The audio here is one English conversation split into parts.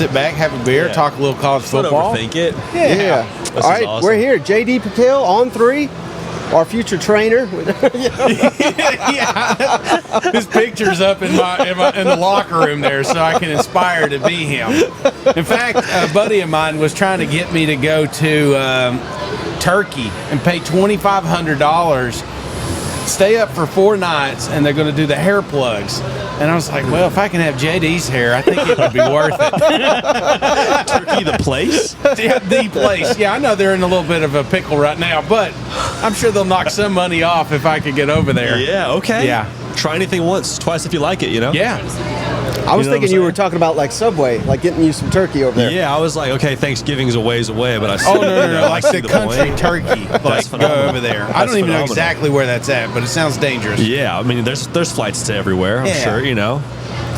sit back, have a beer, talk a little college football. Don't overthink it. Yeah. All right, awesome. we're here. JD PicKell on 3. Our future trainer. His picture's up in the locker room there, so I can aspire to be him. In fact, a buddy of mine was trying to get me to go to Turkey and pay $2,500, stay up for 4 nights, and they're going to do the hair plugs. And I was like, well, if I can have JD's hair, I think it would be worth it. Turkey, the place? Yeah, the place. Yeah, I know they're in a little bit of a pickle right now, but I'm sure they'll knock some money off if I could get over there. Yeah, okay. Yeah. Try anything once, twice if you like it, you know? Yeah. I was You know thinking what I'm you were saying? talking about like Subway, like getting you some turkey over there. Yeah, I was like, okay, Thanksgiving's a ways away, but I see, Oh, no. Like see the country point. turkey. Like, go phenomenal. over there. I That's don't even know phenomenal. exactly where that's at, but it sounds dangerous. Yeah, I mean, there's flights to everywhere, I'm Yeah. sure, you know?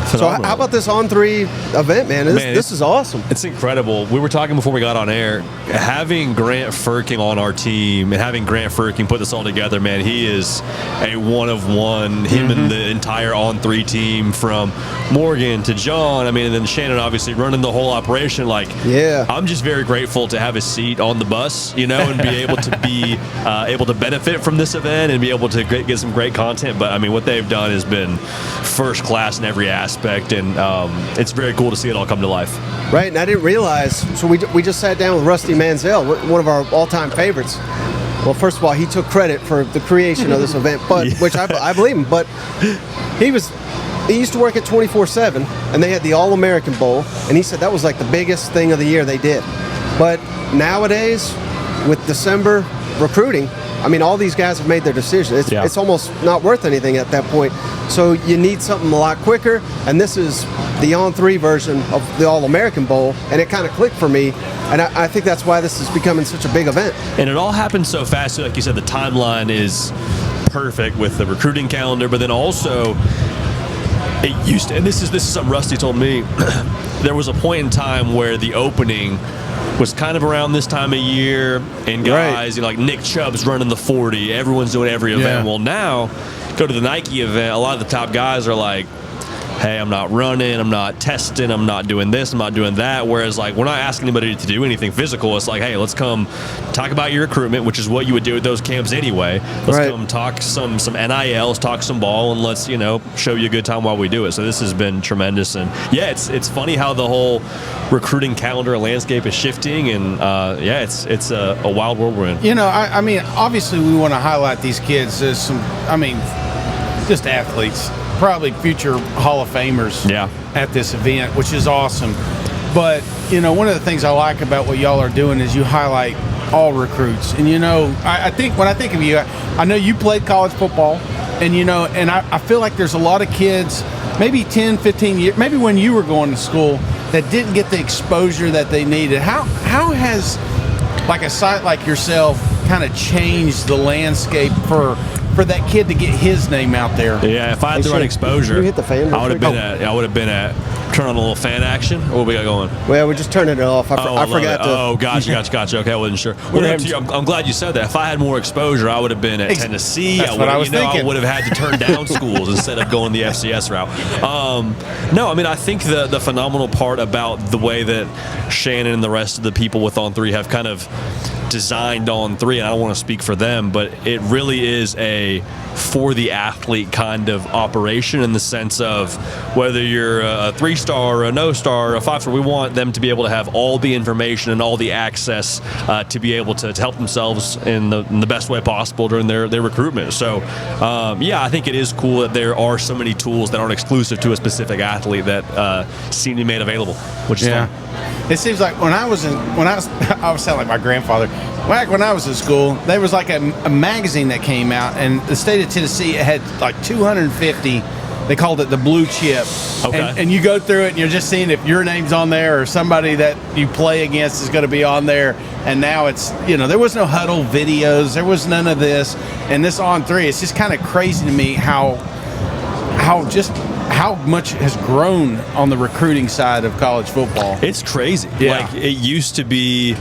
So Phenomenal. how about this On 3 event, man? This is awesome. It's incredible. We were talking before we got on air. Having Grant Firking on our team and having Grant Firking put this all together, man, he is a one of one. Him and the entire On 3 team, from Morgan to John. I mean, and then Shannon obviously running the whole operation. Like, Yeah. I'm just very grateful to have a seat on the bus, you know, and be able to be able to benefit from this event and be able to get some great content. But I mean, what they've done has been first class in every aspect, and it's very cool to see it all come to life. Right, and I didn't realize, so we just sat down with Rusty Manziel, one of our all-time favorites. Well, first of all, he took credit for the creation of this event, but which I believe him, but he used to work at 24/7, and they had the All-American Bowl, and he said that was like the biggest thing of the year they did. But nowadays, with December recruiting, I mean, all these guys have made their decision. It's almost not worth anything at that point. So you need something a lot quicker, and this is the On 3 version of the All-American Bowl, and it kind of clicked for me, and I think that's why this is becoming such a big event. And it all happened so fast. Like you said, the timeline is perfect with the recruiting calendar, but then also it used to, and this is something Rusty told me, there was a point in time where the opening was kind of around this time of year, and guys, you know, like Nick Chubb's running the 40, everyone's doing every event. Yeah. Well, now, go to the Nike event, a lot of the top guys are like, hey, I'm not running, I'm not testing, I'm not doing this, I'm not doing that. Whereas, like, we're not asking anybody to do anything physical. It's like, hey, let's come talk about your recruitment, which is what you would do at those camps anyway. Let's come talk some NILs, talk some ball, and let's, you know, show you a good time while we do it. So this has been tremendous. And yeah, it's funny how the whole recruiting calendar landscape is shifting, and yeah, it's a wild world we're in. You know, I mean, obviously we want to highlight these kids as some, I mean, just athletes, probably future Hall of Famers at this event, which is awesome. But, you know, one of the things I like about what y'all are doing is you highlight all recruits. And, you know, I think when I think of you, I know you played college football, and, you know, and I feel like there's a lot of kids, maybe 10, 15 years, maybe when you were going to school, that didn't get the exposure that they needed. How has, like, a site like yourself kind of changed the landscape for that kid to get his name out there? Yeah, if I had the right exposure, you hit the fan I would have been at turn on a little fan action. What we got going? Well, we're just turning it off. I forgot to. Oh, gotcha. Okay, I wasn't sure. I'm glad you said that. If I had more exposure, I would have been at Tennessee. That's what I was thinking. I would have had to turn down schools instead of going the FCS route. No, I mean, I think the phenomenal part about the way that Shannon and the rest of the people with On 3 have kind of designed On 3, and I don't want to speak for them, but it really is a for the athlete kind of operation, in the sense of whether you're a 3-star or a no-star or a 5-star, we want them to be able to have all the information and all the access to be able to help themselves in the best way possible during their recruitment. So yeah, I think it is cool that there are so many tools that aren't exclusive to a specific athlete that seem to be made available, which is fun. It seems like I was sound like my grandfather. Back when I was in school, there was like a magazine that came out, and the state of Tennessee had like 250. They called it the Blue Chip. Okay. And you go through it, and you're just seeing if your name's on there or somebody that you play against is going to be on there. And now it's, you know, there was no huddle videos, there was none of this. And this On 3, it's just kind of crazy to me how much has grown on the recruiting side of college football. It's crazy. Yeah. Like, it used to be,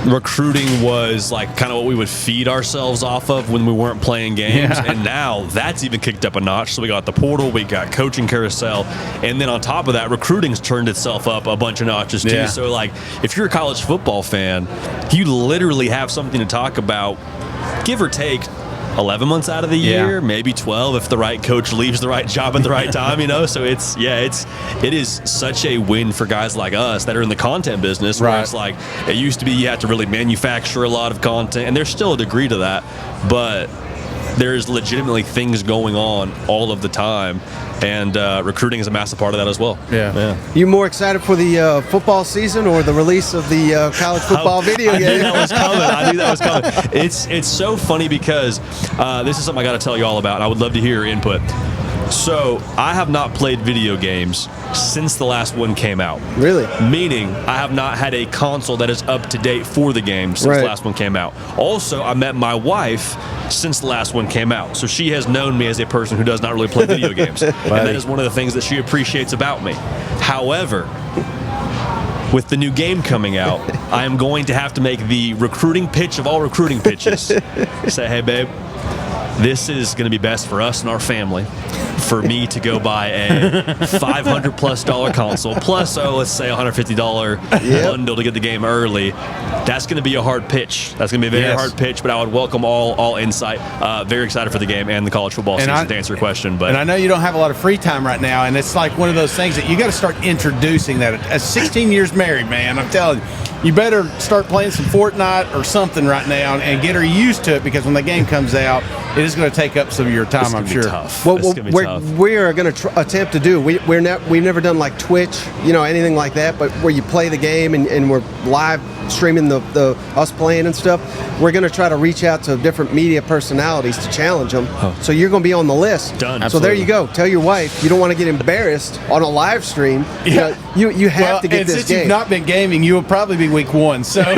recruiting was like kind of what we would feed ourselves off of when we weren't playing games. Yeah. And now that's even kicked up a notch. So we got the portal, we got coaching carousel, and then on top of that, recruiting's turned itself up a bunch of notches too. Yeah. So like if you're a college football fan, you literally have something to talk about, give or take 11 months out of the year, maybe 12 if the right coach leaves the right job at the right time, So it is such a win for guys like us that are in the content business, where it's like it used to be you had to really manufacture a lot of content, and there's still a degree to that, but there's legitimately things going on all of the time, and recruiting is a massive part of that as well. Yeah. You more excited for the football season or the release of the college football video game? I knew that was coming. It's so funny because this is something I got to tell you all about, and I would love to hear your input. So I have not played video games since the last one came out. Really? Meaning I have not had a console that is up to date for the game since the last one came out. Also, I met my wife since the last one came out. So she has known me as a person who does not really play video games. And that is one of the things that she appreciates about me. However, with the new game coming out, I am going to have to make the recruiting pitch of all recruiting pitches. Say, hey, babe, this is going to be best for us and our family. For me to go buy a $500+ console plus, let's say $150 bundle to get the game early. That's going to be a hard pitch. That's going to be a very hard pitch, but I would welcome all insight. Very excited for the game and the college football season, to answer your question. But I know you don't have a lot of free time right now, and it's like one of those things that you got to start introducing that. As 16 years married, man, I'm telling you, you better start playing some Fortnite or something right now and get her used to it, because when the game comes out, it is going to take up some of your time, I'm sure. Tough. Well, we are going to attempt to do. We've never done like Twitch, anything like that. But where you play the game and we're live streaming the us playing and stuff. We're going to try to reach out to different media personalities to challenge them. So you're going to be on the list. Done. So Absolutely. there you go. Tell your wife you don't want to get embarrassed on a live stream. Yeah. You have to get this since game. you've not been gaming, you will probably be week 1. So I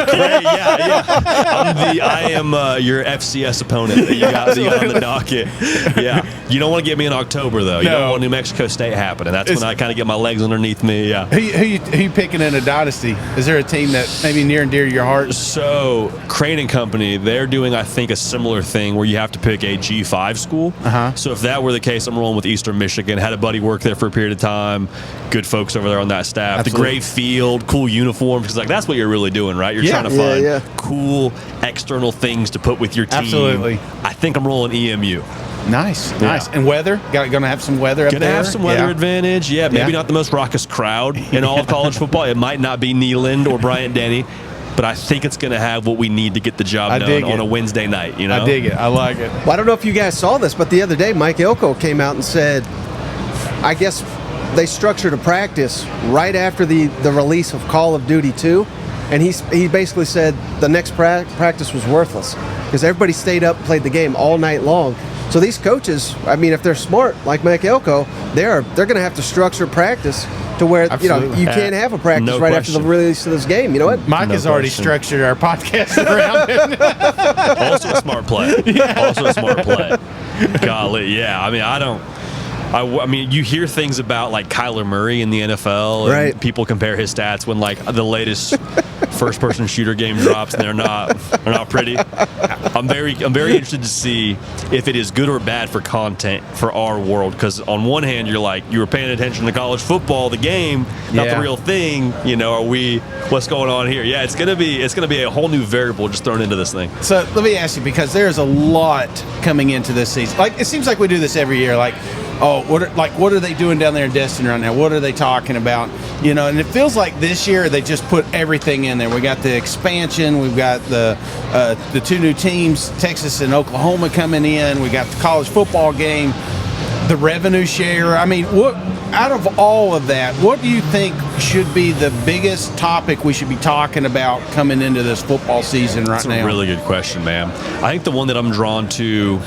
am your FCS opponent that you got on the docket. Yeah, you don't want to get me in October though. You don't want New Mexico State happening. That's when I kind of get my legs underneath me. Yeah. Who you picking in a dynasty? Is there a team that maybe near and dear to your heart? So Crane and Company, they're doing I think a similar thing where you have to pick a G5 school. So if that were the case, I'm rolling with Eastern Michigan. Had a buddy work there for a period of time. Good folks over there on that staff. Absolutely. The gray field, cool uniforms, because that's what you're really doing, right? You're trying to find cool external things to put with your team. Absolutely. I think I'm rolling EMU. Nice. And weather? Going to have some weather up there? Going to have some weather advantage. Yeah, maybe not the most raucous crowd in all of college football. It might not be Neyland or Bryant-Denny, but I think it's going to have what we need to get the job done on a Wednesday night. I dig it. I like it. Well, I don't know if you guys saw this, but the other day, Mike Elko came out and said, I guess they structured a practice right after the release of Call of Duty 2, and he basically said the next practice was worthless because everybody stayed up and played the game all night long. So these coaches, I mean, if they're smart like Mike Elko, they're going to have to structure practice to where you can't have a practice after the release of this game. You know what? Mike has already structured our podcast around it. Also a smart play. Also a smart play. Golly, yeah. I mean, you hear things about like Kyler Murray in the NFL, and people compare his stats when like the latest first-person shooter game drops, and they're not pretty. I'm very interested to see if it is good or bad for content for our world. Because on one hand, you're like you were paying attention to college football, the game, not the real thing. What's going on here? Yeah, it's gonna be a whole new variable just thrown into this thing. So let me ask you, because there's a lot coming into this season. Like it seems like we do this every year. Like, what are they doing down there in Destin right now? What are they talking about? And it feels like this year they just put everything in there. We got the expansion. We've got the 2 new teams, Texas and Oklahoma, coming in. We got the college football game, the revenue share. I mean, what out of all of that, what do you think should be the biggest topic we should be talking about coming into this football season right now? That's a really good question, man. I think the one that I'm drawn to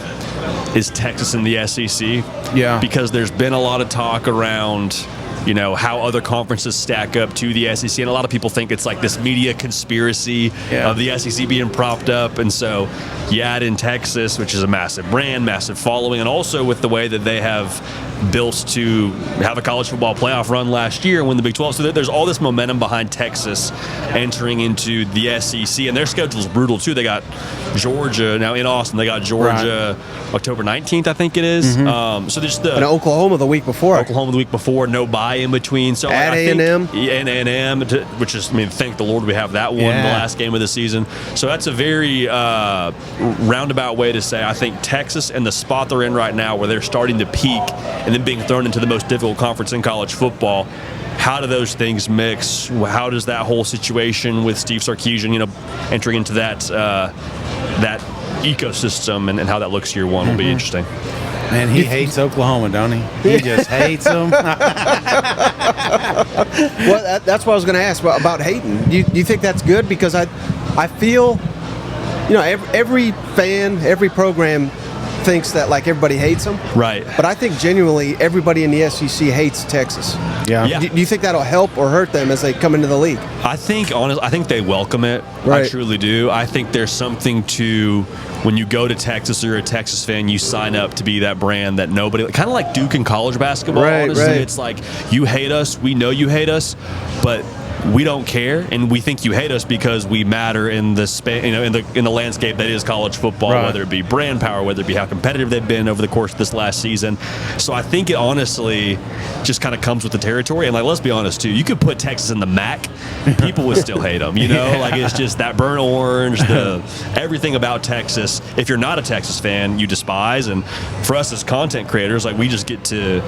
is Texas and the SEC. Yeah. Because there's been a lot of talk around how other conferences stack up to the SEC. And a lot of people think it's like this media conspiracy of the SEC being propped up. And so you add in Texas, which is a massive brand, massive following, and also with the way that they have built to have a college football playoff run last year and win the Big 12. So there's all this momentum behind Texas entering into the SEC. And their schedule's brutal, too. They got Georgia now in Austin. They got Georgia October 19th, I think it is. So there's and Oklahoma the week before. No bye in between. So at A&M. And A&M, which is, thank the Lord we have that one, the last game of the season. So that's a very roundabout way to say I think Texas and the spot they're in right now where they're starting to peak and then being thrown into the most difficult conference in college football. How do those things mix? How does that whole situation with Steve Sarkisian, entering into that ecosystem and how that looks year one will be interesting. Man, he hates Oklahoma, don't he? He just hates them. Well, that's what I was going to ask about hating. Do you think that's good? Because I feel, every fan, every program thinks that like everybody hates them. Right. But I think genuinely everybody in the SEC hates Texas. Yeah. Do you think that'll help or hurt them as they come into the league? I think they welcome it. Right. I truly do. I think there's something to when you go to Texas or you're a Texas fan, you sign up to be that brand that nobody, kind of like Duke in college basketball. Right, honestly. right. It's like you hate us, we know you hate us, but we don't care, and we think you hate us because we matter in the in the landscape that is college football, whether it be brand power, whether it be how competitive they've been over the course of this last season. So I think it honestly just kind of comes with the territory. And like, let's be honest too, you could put Texas in the MAC, people would still hate them. Like it's just that burnt orange, everything about Texas. If you're not a Texas fan, you despise. And for us as content creators, like we just get to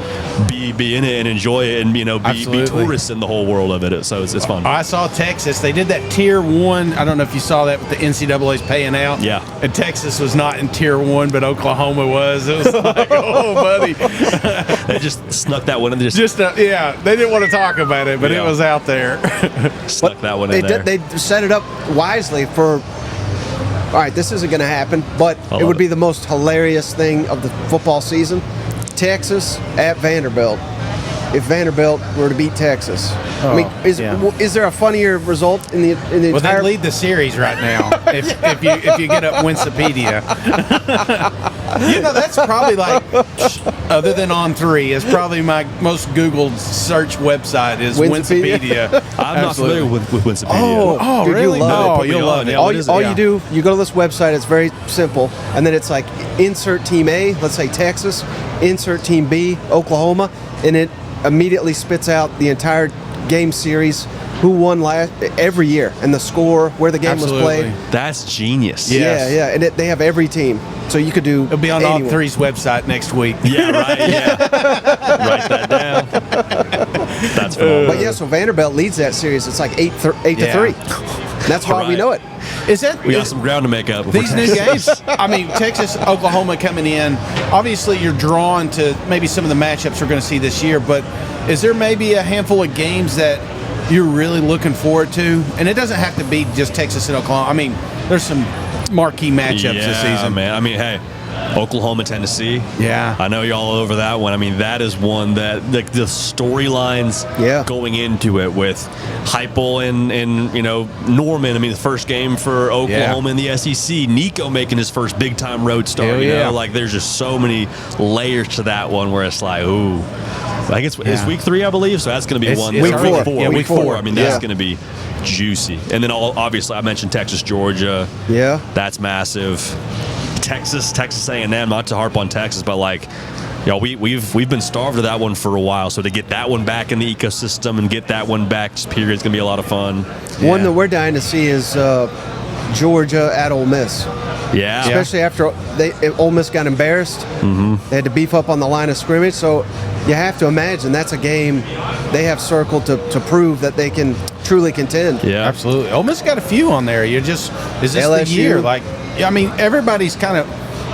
be in it and enjoy it, and be tourists in the whole world of it. So it's fun. I saw Texas. They did that Tier 1. I don't know if you saw that with the NCAA's paying out. Yeah. And Texas was not in Tier 1, but Oklahoma was. It was like, oh, buddy. They just snuck that one in. They didn't want to talk about it, but it was out there. Snuck that one in there. They set it up wisely for, all right, this isn't going to happen, but it would be the most hilarious thing of the football season. Texas at Vanderbilt. If Vanderbilt were to beat Texas, is there a funnier result in the entire? Well, they lead the series right now. if you get up Wikipedia, that's probably like, other than On3, is probably my most Googled search website is Wikipedia. I'm not familiar with Wikipedia. Oh, dude, really? No, you'll love it. All you do, you go to this website. It's very simple, and then it's like insert team A, let's say Texas, insert team B, Oklahoma, and it immediately spits out the entire game series, who won every year, and the score, where the game was played. That's genius. Yes. Yeah, and they have every team, so you could do. It'll be on On3's website next week. Yeah, right. Yeah, write that down. That's phenomenal. But so Vanderbilt leads that series. It's like 8-3. That's why we know it. We got some ground to make up. These new games, Texas, Oklahoma coming in, obviously you're drawn to maybe some of the matchups we're going to see this year, but is there maybe a handful of games that you're really looking forward to? And it doesn't have to be just Texas and Oklahoma. There's some marquee matchups this season. Man. Hey, Oklahoma, Tennessee. Yeah. I know y'all over that one. That is one that the storylines going into it with Heupel and Norman. The first game for Oklahoma in the SEC. Nico making his first big time road start. There's just so many layers to that one where it's like, ooh. I guess it's week 3, I believe. So that's going to be week 4. Yeah, week 4. That's going to be juicy. And then obviously I mentioned Texas, Georgia. Yeah. That's massive. Texas A&M, not to harp on Texas, but we've been starved of that one for a while. So to get that one back in the ecosystem and get that one back, period, it's gonna be a lot of fun. One that we're dying to see is Georgia at Ole Miss. Yeah, especially after Ole Miss got embarrassed. Mm-hmm. They had to beef up on the line of scrimmage. So you have to imagine that's a game they have circled to prove that they can truly contend. Yeah, absolutely. Ole Miss got a few on there. Is this LSU. The year? Everybody's kind of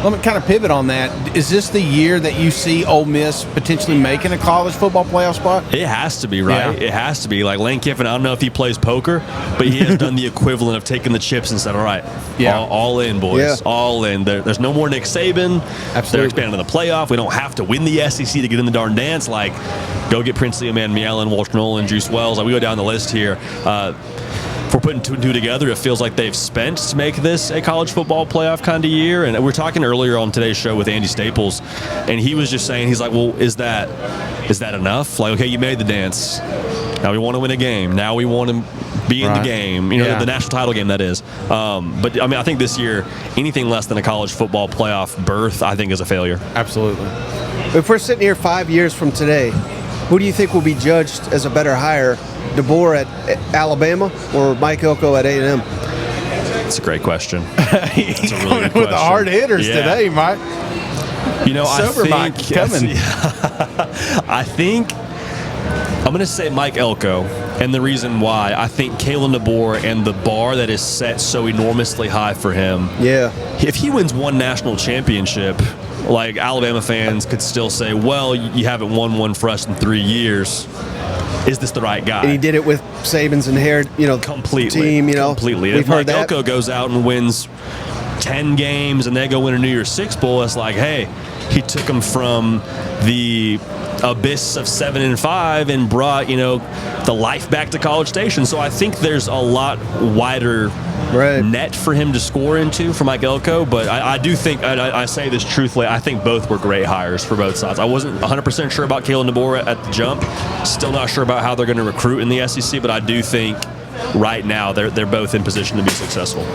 let me kind of pivot on that. Is this the year that you see Ole Miss potentially making a college football playoff spot? It has to be, right? Yeah. It has to be. Like Lane Kiffin, I don't know if he plays poker, but he has done the equivalent of taking the chips and said, all right, all in, boys, all in. There's no more Nick Saban. Absolutely. They're expanding the playoff. We don't have to win the SEC to get in the darn dance. Like, go get Princely, Amanda Mielen, Walter Nolan, Juice Wells. Like, we go down the list here. If we're putting two and two together, it feels like they've spent to make this a college football playoff kind of year. And we were talking earlier on today's show with Andy Staples, and he was just saying, he's like, well, is that enough? Like, okay, you made the dance. Now we want to win a game. Now we want to be in the game. You know, the national title game, that is. But, I mean, I think this year, anything less than a college football playoff berth, I think, is a failure. Absolutely. If we're sitting here 5 years from today, who do you think will be judged as a better hire, DeBoer at Alabama or Mike Elko at A&M? That's a great question. It's a really good question. With the hard hitters today, Mike. You know, Sober Mike coming. I think I'm going to say Mike Elko, and the reason why, I think Kalen DeBoer and the bar that is set so enormously high for him. Yeah. If he wins one national championship, like Alabama fans could still say, well, you haven't won one for us in 3 years. Is this the right guy? And he did it with Saban's inherited, completely, team, completely. We've if heard Mike Elko goes out and wins 10 games and they go win a New Year's Six Bowl, it's like, hey, he took them from the abyss of 7-5 and brought, the life back to College Station. So I think there's a lot wider net for him to score into for Mike Elko, but I do think, and I say this truthfully, I think both were great hires for both sides. I wasn't 100% sure about Kalen DeBoer at the jump. Still not sure about how they're going to recruit in the SEC, but I do think right now they're both in position to be successful.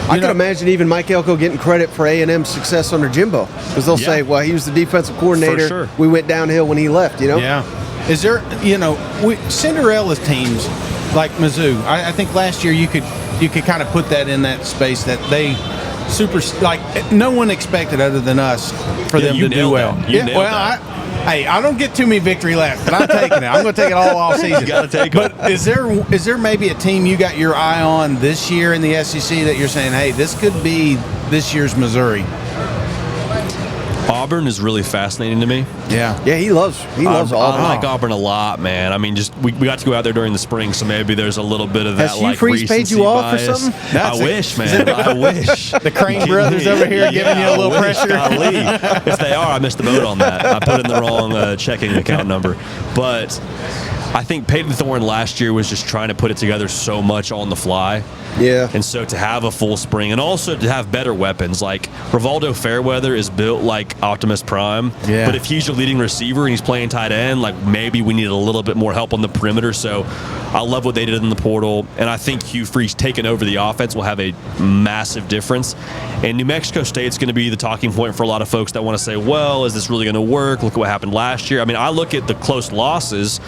I can imagine even Mike Elko getting credit for A&M's success under Jimbo, because they'll say, well, he was the defensive coordinator. For sure. We went downhill when he left, Yeah. Is there, Cinderella teams like Mizzou, I think last year you could kind of put that in that space that they no one expected other than us for them to do well. I don't get too many victory laps, but I'm taking it. I'm going to take it all season. You got to take it. But is there maybe a team you got your eye on this year in the SEC that you're saying, hey, this could be this year's Missouri? Auburn is really fascinating to me. Yeah, he loves Auburn. I like Auburn a lot, man. I mean, we got to go out there during the spring, so maybe there's a little bit of that. Has Hugh Freeze paid you off or something? I wish, man. I wish. The Crane brothers over here giving you a little pressure. If they are, I missed the boat on that. I put in the wrong checking account number. But I think Peyton Thorne last year was just trying to put it together so much on the fly. Yeah. And so to have a full spring and also to have better weapons, like Rivaldo Fairweather is built like Optimus Prime. Yeah. But if he's your leading receiver and he's playing tight end, like maybe we need a little bit more help on the perimeter. So I love what they did in the portal. And I think Hugh Freeze taking over the offense will have a massive difference. And New Mexico State's going to be the talking point for a lot of folks that want to say, well, is this really going to work? Look at what happened last year. I mean, I look at the close losses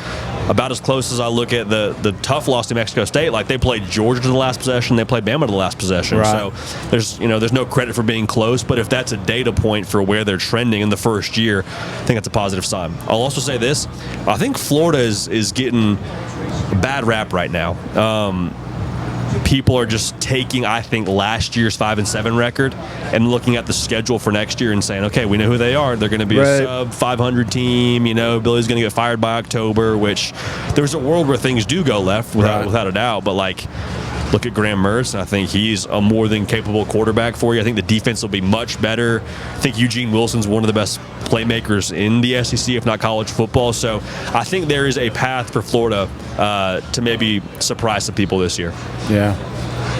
about as close as I look at the tough loss to New Mexico State. Like they played Georgia to the last possession. They played Bama to the last possession. Right. So there's no credit for being close, but if that's a data point for where they're trending in the first year, I think that's a positive sign. I'll also say this. I think Florida is getting a bad rap right now. People are just taking, I think, last year's 5-7 record and looking at the schedule for next year and saying, okay, we know who they are. They're going to be a sub-500 team. Billy's going to get fired by October, which there's a world where things do go left without a doubt. But, look at Graham Mertz, and I think he's a more than capable quarterback for you. I think the defense will be much better. I think Eugene Wilson's one of the best playmakers in the SEC, if not college football. So I think there is a path for Florida to maybe surprise some people this year. Yeah.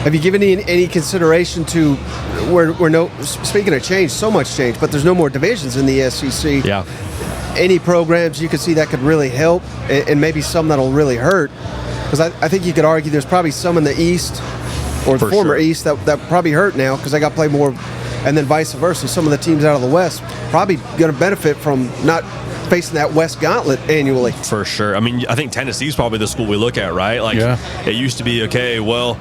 Have you given any consideration to speaking of change, so much change, but there's no more divisions in the SEC? Yeah. Any programs you could see that could really help and maybe some that'll really hurt? Because I think you could argue there's probably some in the East or the former East that probably hurt now because they got to play more, and then vice versa. Some of the teams out of the West probably going to benefit from not facing that West gauntlet annually. For sure. I mean, I think Tennessee's probably the school we look at, right? It used to be, okay, well,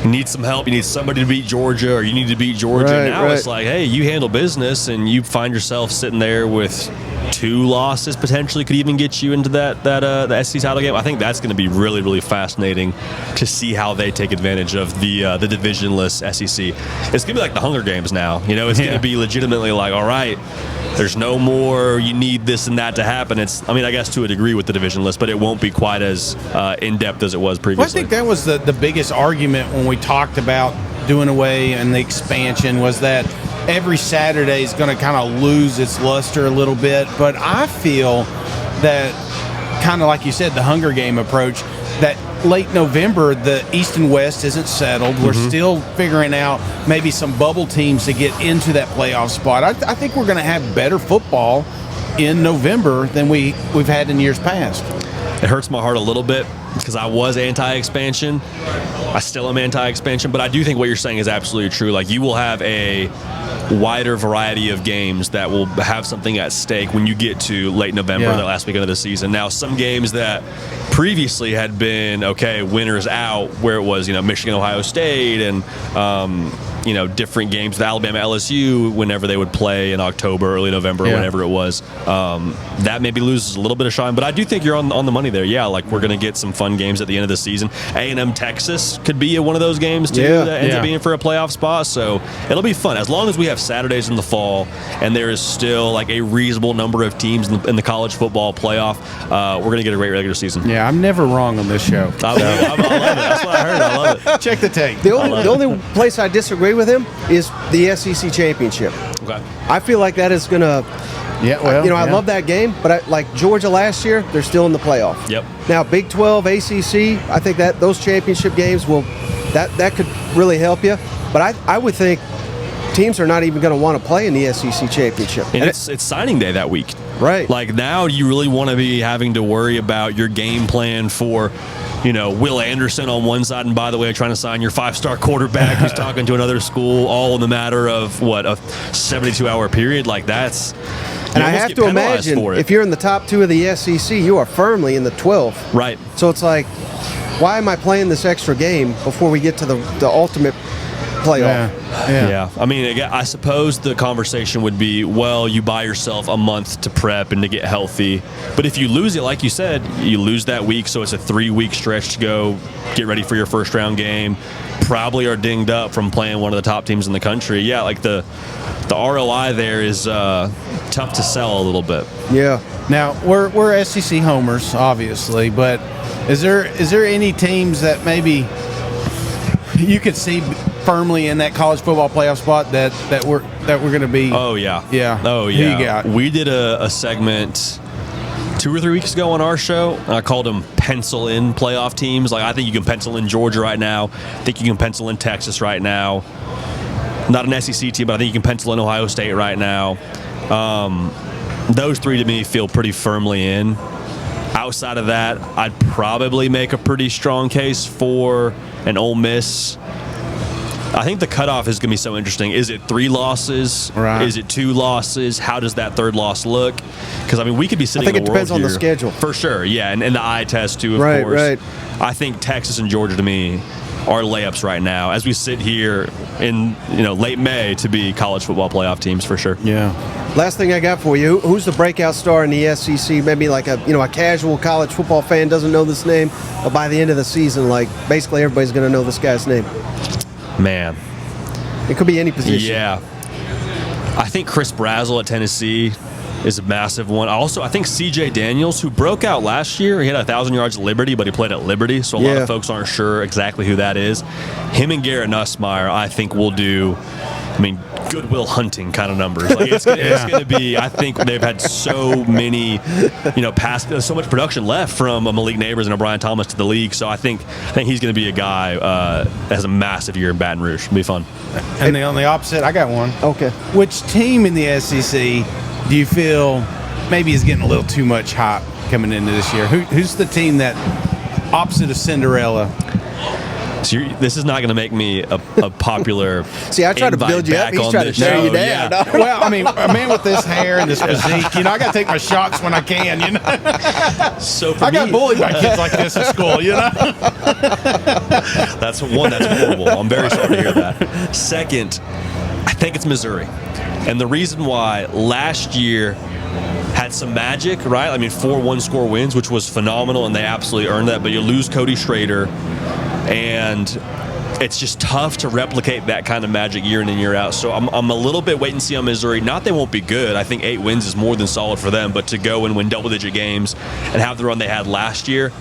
you need some help, you need somebody to beat Georgia, or you need to beat Georgia. Now it's like, hey, you handle business, and you find yourself sitting there with 2 losses potentially could even get you into the SEC title game. I think that's going to be really, really fascinating to see how they take advantage of the divisionless SEC. It's going to be like the Hunger Games now. It's going to be legitimately like, all right, there's no more you need this and that to happen. I guess to a degree with the divisionless, but it won't be quite as in-depth as it was previously. Well, I think that was the biggest argument when we talked about doing away and the expansion, was that every Saturday is going to kind of lose its luster a little bit. But I feel that, kind of like you said, the Hunger Game approach, that late November, the East and West isn't settled. We're still figuring out maybe some bubble teams to get into that playoff spot. I think we're going to have better football in November than we've had in years past. It hurts my heart a little bit because I was anti-expansion. I still am anti-expansion, but I do think what you're saying is absolutely true. Like, you will have a wider variety of games that will have something at stake when you get to late November, the last weekend of the season. Now, some games that previously had been, winners out, where it was, Michigan, Ohio State, and, different games, the Alabama, LSU, whenever they would play in October, early November, whenever it was, that maybe loses a little bit of shine. But I do think you're on the money there. Yeah, like, we're going to get some fun games at the end of the season. A&M, Texas could be one of those games, too, that ends up being for a playoff spot. So it'll be fun. As long as we have Saturdays in the fall and there is still, like, a reasonable number of teams in the college football playoff, we're going to get a great regular season. Yeah, I'm never wrong on this show. I love it. That's what I heard. I love it. Check the tape. The only place I disagree with him is the SEC championship. Okay. I feel like that is going to. Yeah, well, I love that game, but like Georgia last year, they're still in the playoff. Yep. Now, Big 12, ACC, I think that those championship games that could really help you. But I would think teams are not even going to want to play in the SEC championship. And it's signing day that week. Right. Like, now you really want to be having to worry about your game plan for, Will Anderson on one side, and by the way, trying to sign your 5-star quarterback who's talking to another school, all in the matter of, a 72-hour period. Like, that's... And I have to imagine, if you're in the top 2 of the SEC, you are firmly in the 12. Right. So it's like, why am I playing this extra game before we get to the ultimate playoff? Yeah. I mean, I suppose the conversation would be, well, you buy yourself a month to prep and to get healthy. But if you lose it, like you said, you lose that week, so it's a 3-week stretch to go get ready for your first-round game. Probably are dinged up from playing one of the top teams in the country. Yeah, like the ROI there is tough to sell a little bit. Yeah. Now, we're SEC homers, obviously, but is there any teams that maybe you could see firmly in that college football playoff spot that we're going to be? Oh yeah. Yeah. Oh yeah. Who you got? We did a segment 2 or 3 weeks ago on our show. I called them pencil in playoff teams. Like, I think you can pencil in Georgia right now. I think you can pencil in Texas right now. Not an SEC team, but I think you can pencil in Ohio State right now. Those 3 to me feel pretty firmly in. Outside of that, I'd probably make a pretty strong case for an Ole Miss. I think the cutoff is going to be so interesting. Is it 3 losses? Right. Is it 2 losses? How does that 3rd loss look? Because, I mean, we could be sitting in a world I think it depends on the here- schedule. For sure, yeah, and the eye test, too, of course. Right. I think Texas and Georgia, to me, are layups right now as we sit here in late May to be college football playoff teams for sure. Yeah. Last thing I got for you, who's the breakout star in the SEC? Maybe like a casual college football fan doesn't know this name, but by the end of the season, like, basically everybody's going to know this guy's name. Man. It could be any position. Yeah. I think Chris Brazzell at Tennessee is a massive one. Also, I think C.J. Daniels, who broke out last year, he had 1,000 yards at Liberty, but he played at Liberty, so a lot of folks aren't sure exactly who that is. Him and Garrett Nussmeier, I think, will do, Goodwill Hunting kind of numbers. Like, it's going to be, I think they've had so many, so much production left from Malik Neighbors and O'Brien Thomas to the league, so I think he's going to be a guy that has a massive year in Baton Rouge. It'll be fun. And on the opposite, I got one. Okay. Which team in the SEC do you feel maybe is getting a little too much hype coming into this year? Who's the team that opposite of Cinderella? So this is not going to make me a popular. See, I try to build you up. He's trying to tear you down. Yeah. Well, a man with this hair and this physique, I got to take my shots when I can, So for I got bullied by kids like this at school, That's horrible. I'm very sorry to hear that. Second, I think it's Missouri. And the reason why, last year, had some magic, right? I mean, 4 one-score wins, which was phenomenal, and they absolutely earned that. But you lose Cody Schrader, and it's just tough to replicate that kind of magic year in and year out. So I'm a little bit wait and see on Missouri. Not they won't be good. I think 8 wins is more than solid for them. But to go and win double-digit games and have the run they had last year,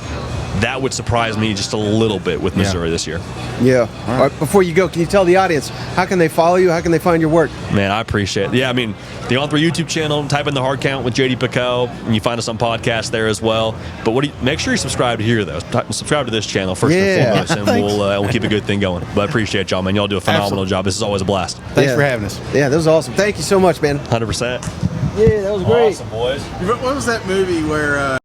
that would surprise me just a little bit with Missouri this year. Yeah. All right. Before you go, can you tell the audience, how can they follow you? How can they find your work? Man, I appreciate it. Yeah, I mean, the On3 YouTube channel, type in the hard count with JD PicKell, and you find us on podcast there as well. But make sure you subscribe to here, though. Subscribe to this channel first and foremost, and we'll keep a good thing going. But I appreciate y'all, man. Y'all do a phenomenal job. This is always a blast. Thanks for having us. Yeah, that was awesome. Thank you so much, man. 100%. Yeah, that was great. Awesome, boys. What was that movie where...